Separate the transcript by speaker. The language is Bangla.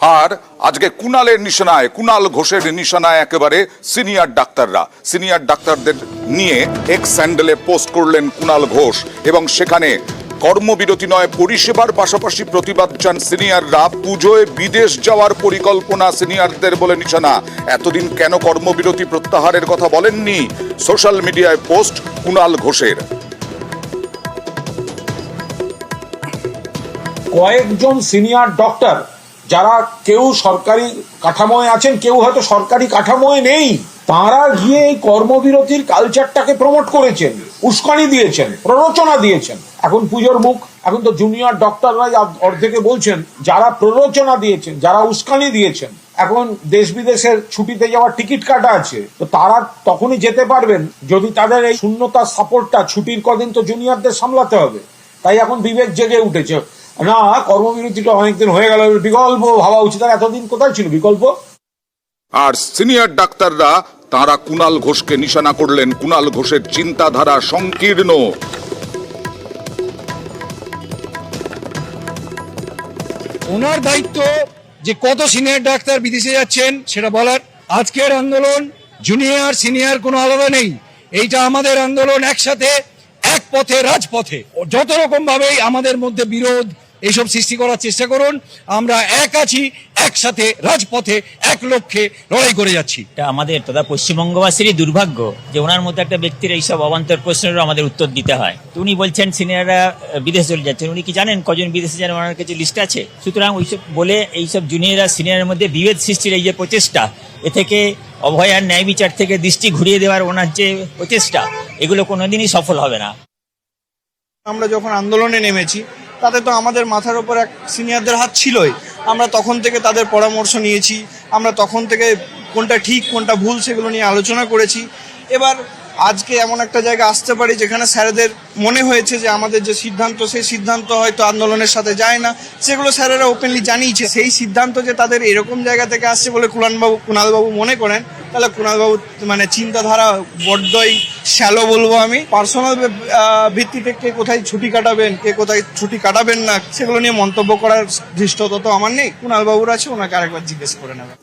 Speaker 1: আর আজকে কুণালের নিশানায়, কুণাল ঘোষের নিশানায় একেবারে সিনিয়র ডাক্তাররা। সিনিয়র ডাক্তারদের নিয়ে এক্স স্যান্ডেলে পোস্ট করলেন কুণাল ঘোষ এবং সেখানে কর্মবিরতি নয়, পরিষেবার পাশাপাশি প্রতিবাদ চান সিনিয়ররা। পুজোয় বিদেশ যাওয়ার পরিকল্পনা সিনিয়রদের বলে নিশানা। এতদিন কেন কর্মবিরতি প্রত্যাহারের কথা বলেননি? সোশ্যাল মিডিয়ায় পোস্ট কুণাল ঘোষের।
Speaker 2: কয়েকজন সিনিয়র ডক্টর যারা কেউ সরকারি কাঠামোয় আছেন, কেউ হয়তো সরকারি কাঠামোয় নেই, তারা গিয়ে এই কর্মবিরতির কালচারটাকে প্রমোট করেছেন, উস্কানি দিয়েছেন, প্ররোচনা দিয়েছেন। এখন পুজোর মুখ, এখন তো জুনিয়র ডক্টররাই অর্ধেকে বলছেন যারা প্ররোচনা দিয়েছেন, যারা উস্কানি দিয়েছেন, এখন দেশ বিদেশের ছুটিতে যাওয়ার টিকিট কাটা আছে, তো তারা তখনই যেতে পারবেন যদি তাদের এই শূন্যতার সাপোর্টটা, ছুটির কদিন তো জুনিয়রদের সামলাতে হবে। তাই এখন বিবেক জেগে উঠেছে, না কর্মবিরতিটা অনেকদিন হয়ে গেল, বিকল্প ভাবা উচিত। আর এতদিন কোথায় ছিল বিকল্প?
Speaker 1: আর সিনিয়র ডাক্তাররা তারা কুণাল ঘোষকে নিশানা করলেন। কুণাল ঘোষের চিন্তাধারা সংকীর্ণ।
Speaker 3: ওনার দায়িত্ব যে কত সিনিয়র ডাক্তার বিদেশে যাচ্ছেন সেটা বলার। আজকের আন্দোলন জুনিয়র সিনিয়র কোনো আলাদা নেই, এইটা আমাদের আন্দোলন, একসাথে এক পথে রাজপথে। যত রকম ভাবেই আমাদের মধ্যে বিরোধ এইসব সৃষ্টি করার চেষ্টা করুন, আমরা এক আছি, একসাথে রাজপথে এক লক্ষ্যে লড়াই করে যাচ্ছি।
Speaker 4: এটা আমাদের তথা পশ্চিমবঙ্গবাসীরই দুর্ভাগ্য যে ওনার মতো একটা ব্যক্তির এইসব অবান্তর প্রশ্নেরও আমাদের উত্তর দিতে হয়। তো উনি বলছেন সিনিয়ররা বিদেশ চলে যাচ্ছেন, উনি কি জানেন কজন বিদেশে যান? ওনার কাছে লিস্ট আছে। সুতরাং ওইসব বলে এইসব জুনিয়ররা সিনিয়রের মধ্যে বিভেদ সৃষ্টির এই যে প্রচেষ্টা, এ থেকে অভয় আর ন্যায় বিচার থেকে দৃষ্টি ঘুরিয়ে দেওয়ার ওনার যে প্রচেষ্টা, এগুলো কোনোদিনই সফল হবে না।
Speaker 5: আমরা যখন আন্দোলনে নেমেছি তাতে তো আমাদের মাথার উপর এক সিনিয়রদের হাত ছিলই। আমরা তখন থেকে তাদের পরামর্শ নিয়েছি, আমরা তখন থেকে কোনটা ঠিক কোনটা ভুল সেগুলো নিয়ে আলোচনা করেছি। এবার আজকে এমন একটা জায়গা আসতে পারি যেখানে স্যারেদের মনে হয়েছে যে আমাদের যে সিদ্ধান্ত, সেই সিদ্ধান্ত হয়তো আন্দোলনের সাথে যায় না, সেগুলো স্যারেরা ওপেনলি জানিয়েছে। সেই সিদ্ধান্ত যে তাদের এরকম জায়গা থেকে আসছে বলে কুণালবাবু মনে করেন, তাহলে কুণালবাবু মানে চিন্তাধারা বড্ডই শ্যালো বলবো আমি। পার্সোনাল ভিত্তিতে কে কোথায় ছুটি কাটাবেন, কে কোথায় ছুটি কাটাবেন না, সেগুলো নিয়ে মন্তব্য করার ধৃষ্টতা তো আমার নেই। কুণালবাবুর আছে, ওনাকে আরেকবার জিজ্ঞেস করে নেবেন।